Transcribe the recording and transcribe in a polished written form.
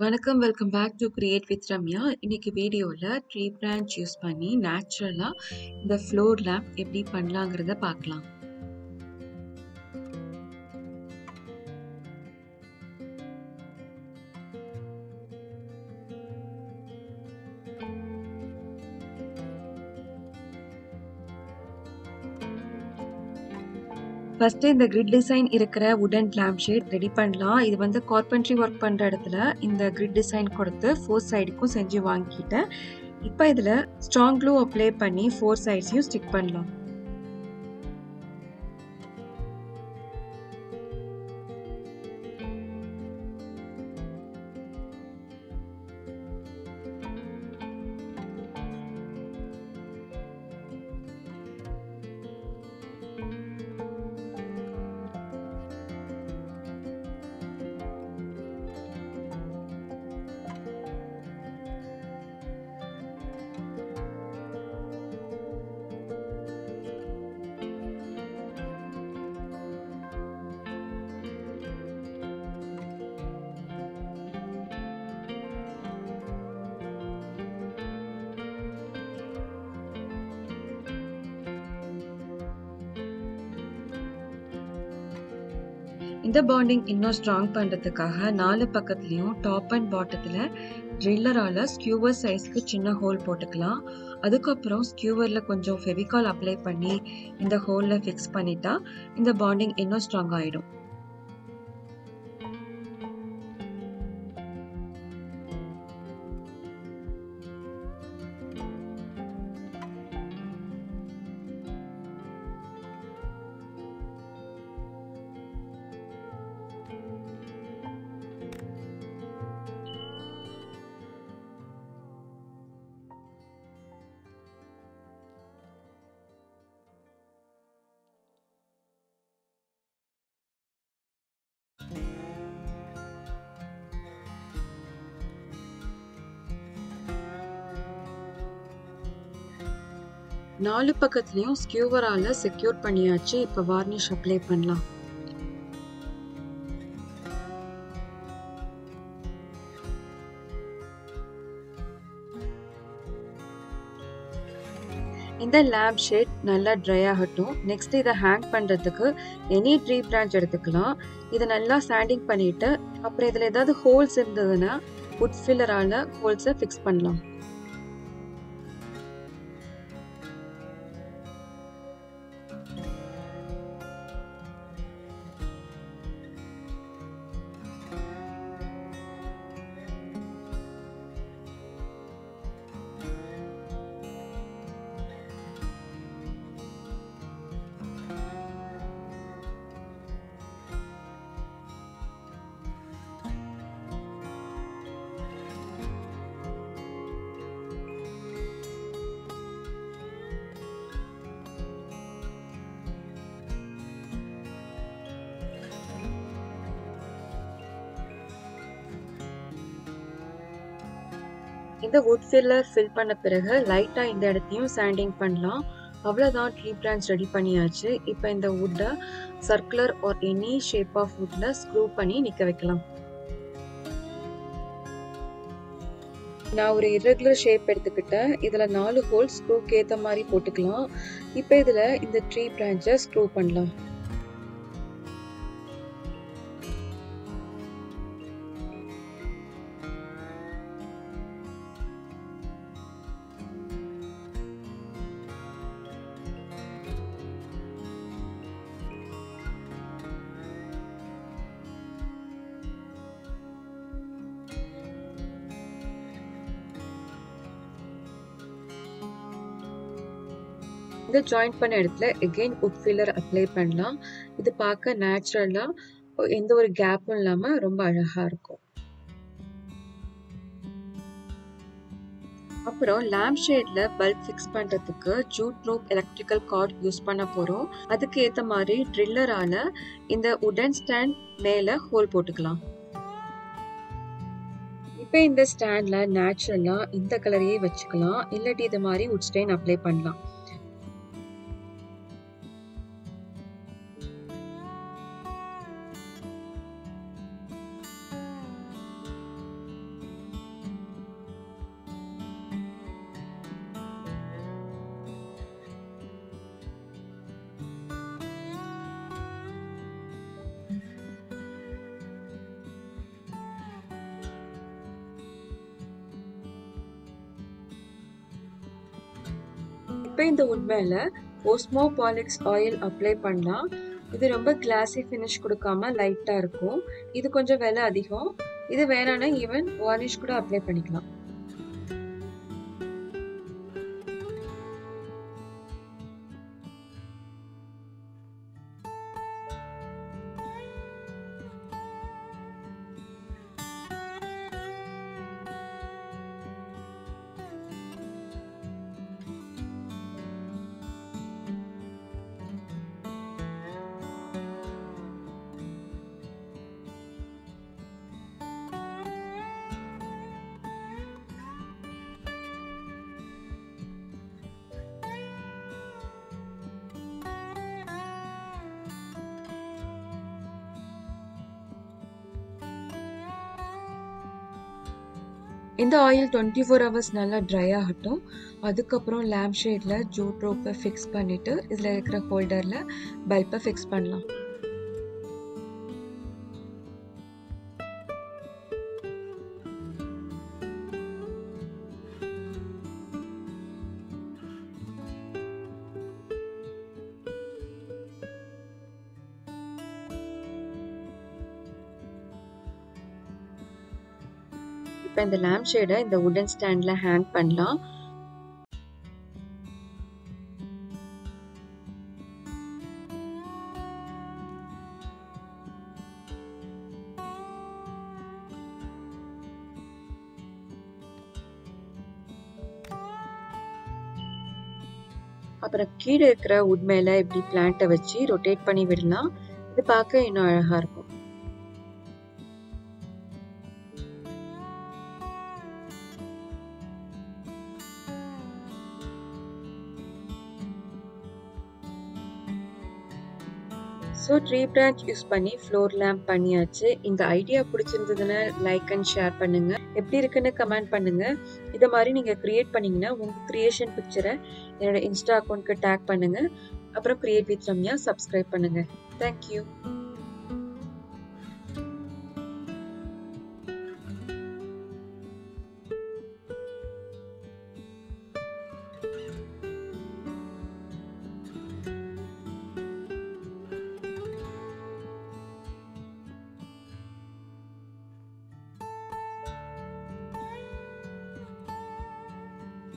வணக்கம், welcome back to create with Ramya. இன்னைக்கு வீடியோவில் ட்ரீ பிரான்ச் யூஸ் பண்ணி நேச்சுரலாக இந்த ஃப்ளோர் லேம்ப் எப்படி பண்ணலாங்கிறத பார்க்கலாம். ஃபர்ஸ்ட் இந்த கிரிட் டிசைன் இருக்கிற வுடன் லேம்ப் ஷேட் ரெடி பண்ணலாம். இது வந்து கார்பென்ட்ரி ஒர்க் பண்ணுற இடத்துல இந்த கிரிட் டிசைன் கொடுத்து 4 சைடுக்கும் செஞ்சு வாங்கிக்கிட்டேன். இப்போ இதில் ஸ்ட்ராங் க்ளூ அப்ளை பண்ணி 4 சைட்ஸையும் ஸ்டிக் பண்ணலாம். இந்த பாண்டிங் இன்னும் ஸ்ட்ராங் பண்ணுறதுக்காக 4 பக்கத்துலேயும் டாப் அண்ட் பாட்டத்தில் ட்ரில்லரால் ஸ்கியூவர் சைஸ்க்கு சின்ன ஹோல் போட்டுக்கலாம். அதுக்கப்புறம் ஸ்கியூவரில் கொஞ்சம் ஃபெவிகால் அப்ளை பண்ணி இந்த ஹோலில் ஃபிக்ஸ் பண்ணிட்டா இந்த பாண்டிங் இன்னும் ஸ்ட்ராங் ஆகிடும். நாலு பக்கத்துலயும் ஸ்கியூவரால செக்யூர் பண்ணியாச்சு. இப்ப வார்னிஷ் அப்ளை பண்ணலாம். இந்த லேம்ப் ஷேட் நல்லா ட்ரை ஆகட்டும். நெக்ஸ்ட் இதை ஹேங் பண்றதுக்கு எனி ட்ரீ பிரான்ச் எடுத்துக்கலாம். இதை நல்லா சாண்டிங் பண்ணிட்டு அப்புறம் இதுல ஏதாவது ஹோல்ஸ் இருந்ததுன்னா வுட் ஃபில்லரால ஹோல்ஸை ஃபிக்ஸ் பண்ணலாம். இந்த வுட் ஃபில்லர் ஃபில் பண்ண பிறகு லைட்டா இந்த இடத்தையும் சாண்டிங் பண்ணலாம். அவ்வளவுதான், ட்ரீ பிரான்ச் ரெடி பண்ணியாச்சு. இப்போ இந்த வுட்டை circular or any shape of வுட்ல ஸ்க்ரூ பண்ணி நிக்க வைக்கலாம். நான் ஒரு irregular ஷேப் எடுத்துக்கிட்டேன். இதுல 4 ஹோல்ஸ் ஸ்க்ரூக்கு ஏத்த மாதிரி போட்டுக்கலாம். இப்போ இதுல இந்த ட்ரீ பிரான்ச்சை ஸ்க்ரூ பண்ணலாம். இந்த ஜாயின் பண்ண இடத்துல எகெயின் வுட் ஃபில்லர் அப்ளை பண்ணலாம். இது பார்க்க நேச்சுரலா எந்த ஒரு கேப்பும் இல்லாம ரொம்ப அழகா இருக்கும். அப்புறம் லேம்ப் ஷேட்ல பல்ப் ஃபிக்ஸ் பண்றதுக்கு jute rope electrical cord use பண்ண போறோம். அதுக்கு ஏத்த மாதிரி ட்ரில்லரால இந்த வுடன் ஸ்டாண்ட் மேல ஹோல் போட்டுக்கலாம். இப்போ இந்த ஸ்டாண்ட்ல நேச்சுரலா இந்த கலரையே வச்சுக்கலாம். இல்லாட்டி இது மாதிரி வுட் ஸ்டெயின் அப்ளை பண்ணலாம். இப்போ இந்த wood மேல Osmopolix ஆயில் அப்ளை பண்ணலாம். இது ரொம்ப கிளாஸி ஃபினிஷ் கொடுக்காம லைட்டா இருக்கும். இது கொஞ்சம் விலை அதிகம். இது வேணாம்னா ஈவன் வார்னிஷ் கூட அப்ளை பண்ணிக்கலாம். இந்த ஆயில் 24 hours நல்லா ட்ரை ஆகட்டும். அதுக்கப்புறம் லேம்ப் ஷேட்ல ஜூட் ரோப்பை ஃபிக்ஸ் பண்ணிட்டு இதில் இருக்கிற ஹோல்டர்ல பல்பை ஃபிக்ஸ் பண்ணலாம். இப்போ இந்த லேம்ப் ஷேடை இந்த வுடன் ஸ்டாண்ட்ல ஹேங் பண்ணலாம். அப்புறம் கீழே இருக்கிற வுட் மேல இப்படி பிளான்ட்டை வச்சு ரொட்டேட் பண்ணி விடலாம். இது பார்க்க இன்னும் அழகா இருக்கும். ஸோ ட்ரீ பிரான்ச் யூஸ் பண்ணி ஃப்ளோர் லேம்ப் பண்ணியாச்சு. இந்த ஐடியா பிடிச்சிருந்ததுன்னா லைக் அண்ட் ஷேர் பண்ணுங்க. எப்படி இருக்குன்னு கமெண்ட் பண்ணுங்க. இதை மாதிரி நீங்க கிரியேட் பண்ணீங்கன்னா உங்க கிரியேஷன் பிக்சரை என்னோட இன்ஸ்டா அக்கௌண்ட்க்கு டேக் பண்ணுங்க. அப்புறம் கிரியேட் வித் ரம்யா சப்ஸ்கிரைப் பண்ணுங்க. தேங்க்யூ.